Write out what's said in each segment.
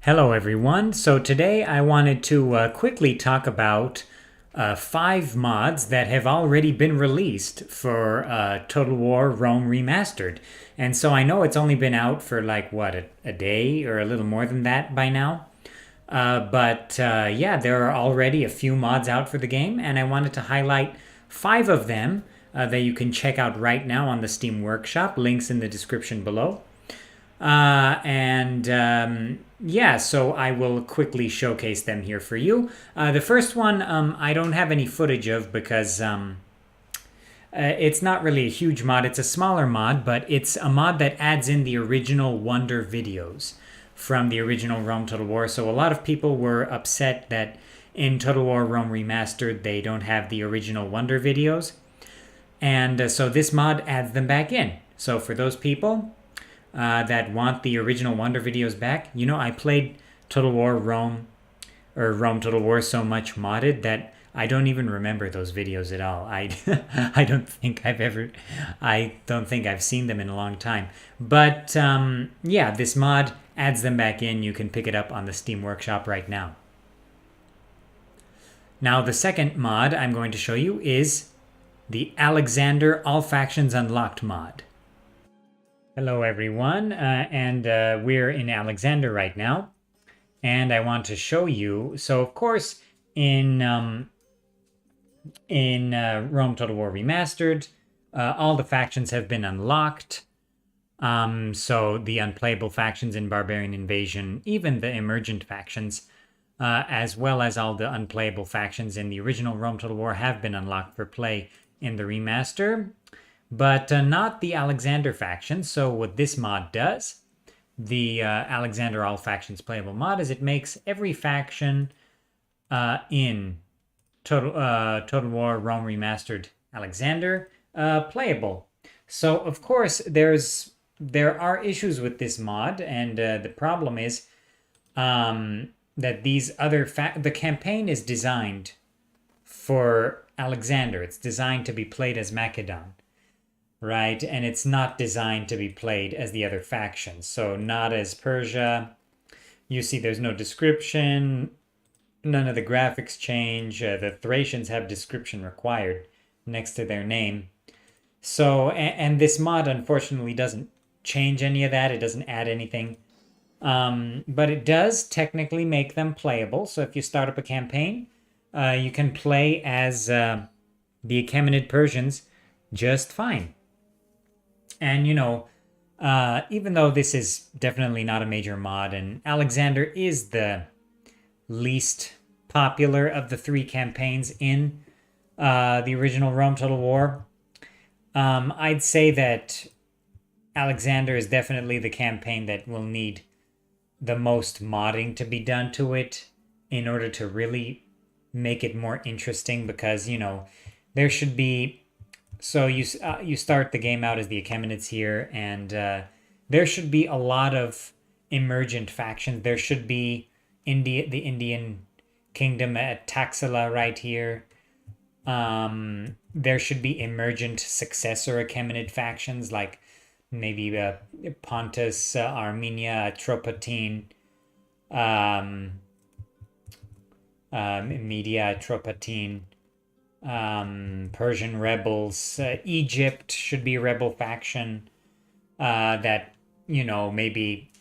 Hello everyone. So today I wanted to quickly talk about 5 mods that have already been released for Total War Rome Remastered. And so I know it's only been out for like, what, a day or a little more than that by now. But yeah, there are already a few mods out for the game, and I wanted to highlight 5 of them that you can check out right now on the Steam Workshop. Links in the description below. And yeah, so I will quickly showcase them here for you. The first one I don't have any footage of because it's not really a huge mod. It's a smaller mod, but it's a mod that adds in the original Wonder videos from the original Rome Total War. So a lot of people were upset that in Total War Rome Remastered they don't have the original Wonder videos. And so this mod adds them back in. So for those people that want the original Wonder videos back, you know, I played Total War Rome or Rome Total War so much modded that I don't even remember those videos at all. I don't think I've seen them in a long time. But yeah, this mod adds them back in. You can pick it up on the Steam Workshop right now. Now the second mod I'm going to show you is the Alexander All Factions Unlocked mod. Hello everyone, and we're in Alexander right now, and I want to show you. So of course, in Rome Total War Remastered, all the factions have been unlocked. So the unplayable factions in Barbarian Invasion, even the emergent factions, as well as all the unplayable factions in the original Rome Total War have been unlocked for play in the remaster. But not the Alexander faction. So what this mod does, the Alexander All Factions Playable mod, is it makes every faction in Total War Rome Remastered Alexander playable. So of course there are issues with this mod, and the problem is that these other the campaign is designed for Alexander. It's designed to be played as Macedon. Right, and it's not designed to be played as the other factions. So not as Persia. You see there's no description. None of the graphics change. The Thracians have description required next to their name. So, and this mod unfortunately doesn't change any of that. It doesn't add anything. But it does technically make them playable. So if you start up a campaign, you can play as the Achaemenid Persians just fine. And, you know, even though this is definitely not a major mod, and Alexander is the least popular of the 3 campaigns in the original Rome Total War, I'd say that Alexander is definitely the campaign that will need the most modding to be done to it in order to really make it more interesting, because, you know, there should be... So you start the game out as the Achaemenids here, and there should be a lot of emergent factions. There should be the Indian kingdom at Taxila right here. There should be emergent successor Achaemenid factions, like maybe Pontus, Armenia, Atropatene, Media, Atropatene, Persian rebels. Egypt should be a rebel faction that, you know, maybe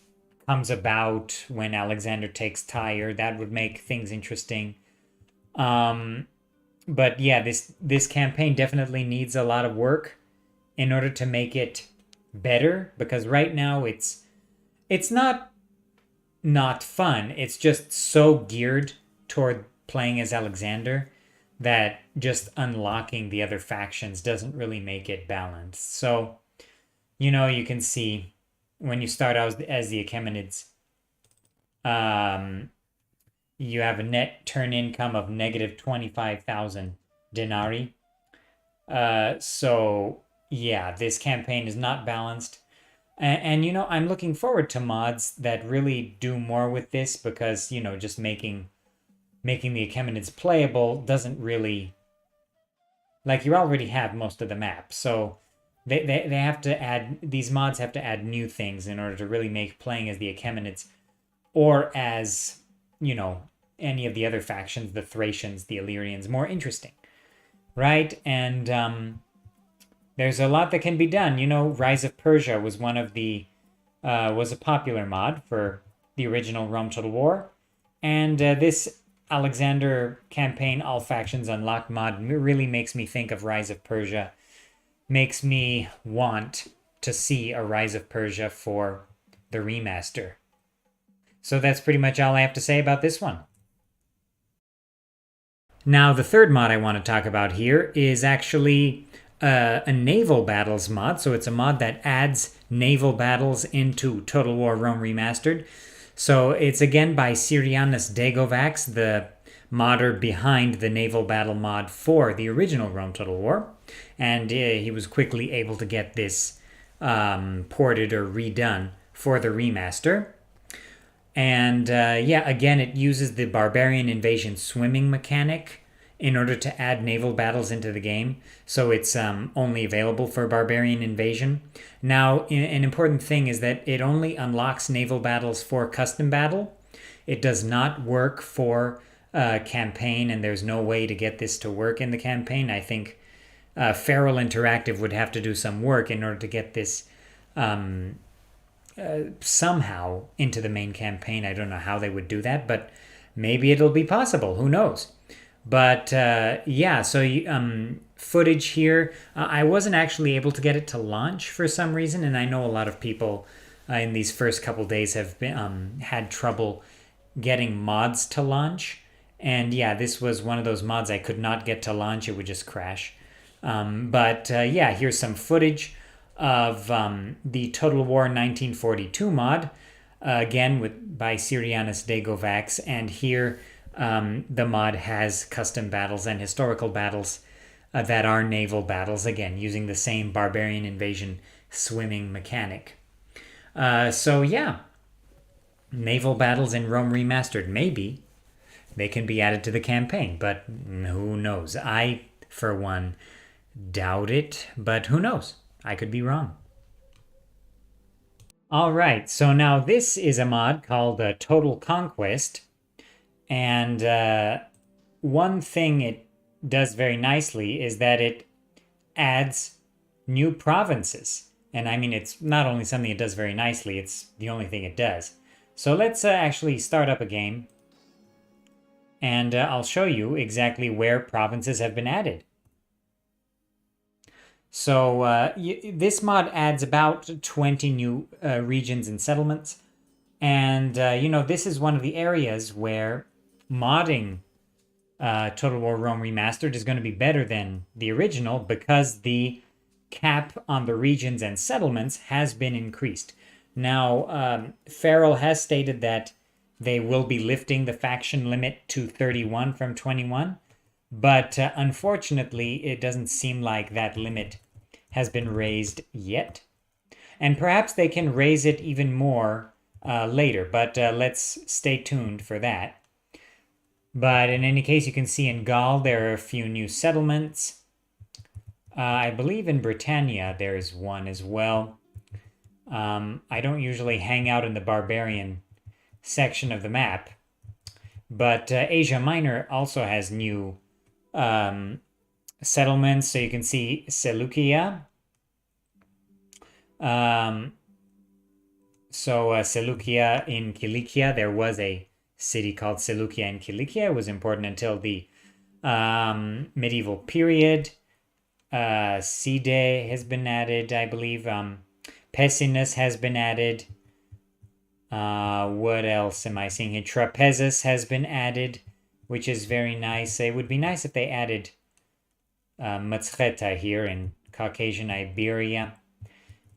comes about when Alexander takes Tyre. That would make things interesting. But yeah, this campaign definitely needs a lot of work in order to make it better, because right now it's not fun. It's just so geared toward playing as Alexander that just unlocking the other factions doesn't really make it balanced. So, you know, you can see when you start out as the Achaemenids, you have a net turn income of negative 25,000 denarii. So, yeah, this campaign is not balanced. And, you know, I'm looking forward to mods that really do more with this, because, you know, just making the Achaemenids playable doesn't really... Like, you already have most of the map, so they have to add... These mods have to add new things in order to really make playing as the Achaemenids or as, you know, any of the other factions, the Thracians, the Illyrians, more interesting, right? And there's a lot that can be done. You know, Rise of Persia was one of the was a popular mod for the original Rome Total War, and this Alexander campaign, all factions unlocked mod really makes me think of Rise of Persia. Makes me want to see a Rise of Persia for the remaster. So that's pretty much all I have to say about this one. Now, the third mod I want to talk about here is actually a naval battles mod. So it's a mod that adds naval battles into Total War Rome Remastered. So it's again by Syrianus Dagovax, the modder behind the naval battle mod for the original Rome Total War. And he was quickly able to get this ported or redone for the remaster. And yeah, again, it uses the Barbarian Invasion swimming mechanic in order to add naval battles into the game. So it's only available for Barbarian Invasion. Now, an important thing is that it only unlocks naval battles for custom battle. It does not work for campaign, and there's no way to get this to work in the campaign. I think Feral Interactive would have to do some work in order to get this somehow into the main campaign. I don't know how they would do that, but maybe it'll be possible. Who knows? But yeah, so footage here. I wasn't actually able to get it to launch for some reason, and I know a lot of people in these first couple days have been, had trouble getting mods to launch. And yeah, this was one of those mods I could not get to launch. It would just crash. But yeah, here's some footage of the Total War 1942 mod, again by Syrianus Dagovax, and here the mod has custom battles and historical battles that are naval battles, again using the same Barbarian Invasion swimming mechanic. So yeah, naval battles in Rome Remastered. Maybe they can be added to the campaign, but who knows? I, for one, doubt it, but who knows? I could be wrong. All right, so now this is a mod called Total Conquest. And one thing it does very nicely is that it adds new provinces. And I mean, it's not only something it does very nicely, it's the only thing it does. So let's actually start up a game. And I'll show you exactly where provinces have been added. So this mod adds about 20 new regions and settlements. And, you know, this is one of the areas where modding Total War Rome Remastered is going to be better than the original because the cap on the regions and settlements has been increased. Now, Feral has stated that they will be lifting the faction limit to 31 from 21, but unfortunately, it doesn't seem like that limit has been raised yet. And perhaps they can raise it even more later, but let's stay tuned for that. But in any case, you can see in Gaul there are a few new settlements. I believe in Britannia there's one as well. I don't usually hang out in the barbarian section of the map, but Asia Minor also has new settlements. So you can see Seleucia. Seleucia in Cilicia, there was a city called Seleucia in Cilicia. It was important until the medieval period. Side has been added, I believe. Pessinus has been added. What else am I seeing here? Trapezus has been added, which is very nice. It would be nice if they added Matskheta here in Caucasian Iberia.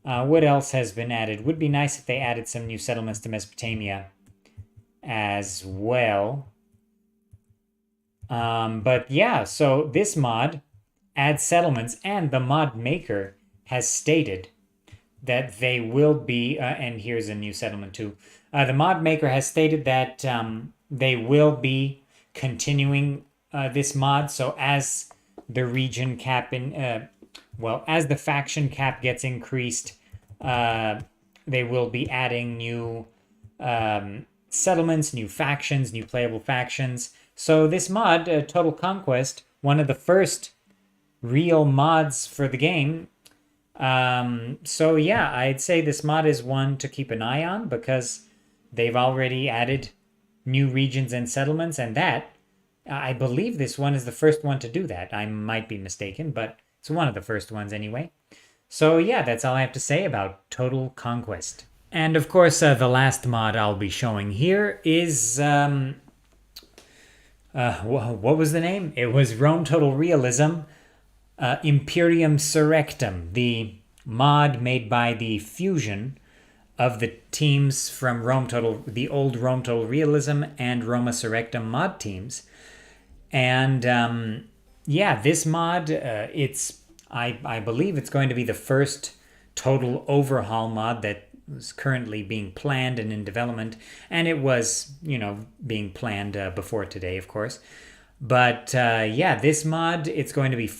What else has been added? Would be nice if they added some new settlements to Mesopotamia as well. But yeah, so this mod adds settlements, and the mod maker has stated that they will be, and here's a new settlement too. The mod maker has stated that they will be continuing this mod. So as the region cap as the faction cap gets increased, they will be adding new settlements, new factions, new playable factions. So this mod, Total Conquest, one of the first real mods for the game. So yeah, I'd say this mod is one to keep an eye on because they've already added new regions and settlements, and that, I believe this one is the first one to do that. I might be mistaken, but it's one of the first ones anyway. So yeah, that's all I have to say about Total Conquest. And of course, the last mod I'll be showing here is, what was the name? It was Rome Total Realism, Imperium Surrectum, the mod made by the fusion of the teams from the old Rome Total Realism and Roma Surrectum mod teams. And yeah, this mod, I believe it's going to be the first total overhaul mod that was currently being planned and in development, and it was, being planned before today, of course. But yeah, this mod, it's going to be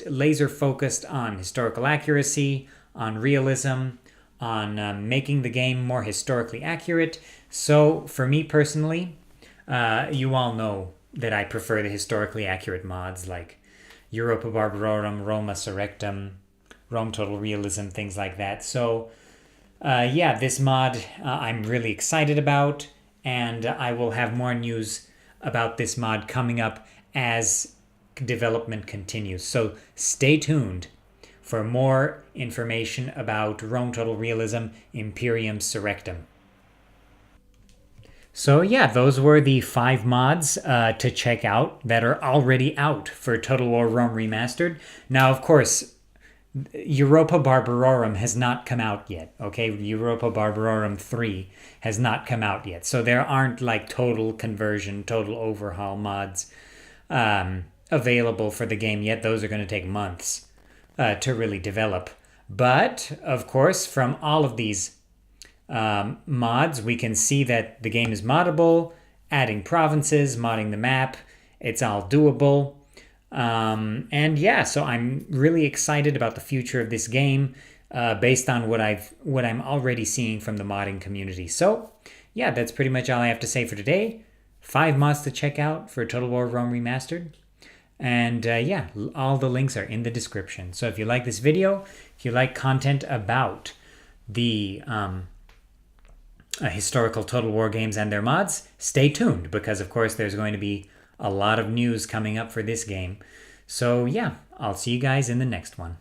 laser focused on historical accuracy, on realism, on making the game more historically accurate. So for me personally, you all know that I prefer the historically accurate mods like Europa Barbarorum, Roma Surrectum, Rome Total Realism, things like that. So yeah, this mod I'm really excited about, and I will have more news about this mod coming up as development continues. So stay tuned for more information about Rome Total Realism Imperium Surrectum. So yeah, those were the 5 mods to check out that are already out for Total War Rome Remastered. Now, of course, Europa Barbarorum has not come out yet, okay? Europa Barbarorum 3 has not come out yet. So there aren't like total conversion, total overhaul mods available for the game yet. Those are going to take months to really develop. But, of course, from all of these mods, we can see that the game is moddable, adding provinces, modding the map. It's all doable. And yeah, so I'm really excited about the future of this game based on what I'm already seeing from the modding community. So yeah, that's pretty much all I have to say for today. 5 mods to check out for Total War Rome Remastered. And yeah, all the links are in the description. So if you like this video, if you like content about the historical Total War games and their mods, stay tuned because of course there's going to be a lot of news coming up for this game. So yeah, I'll see you guys in the next one.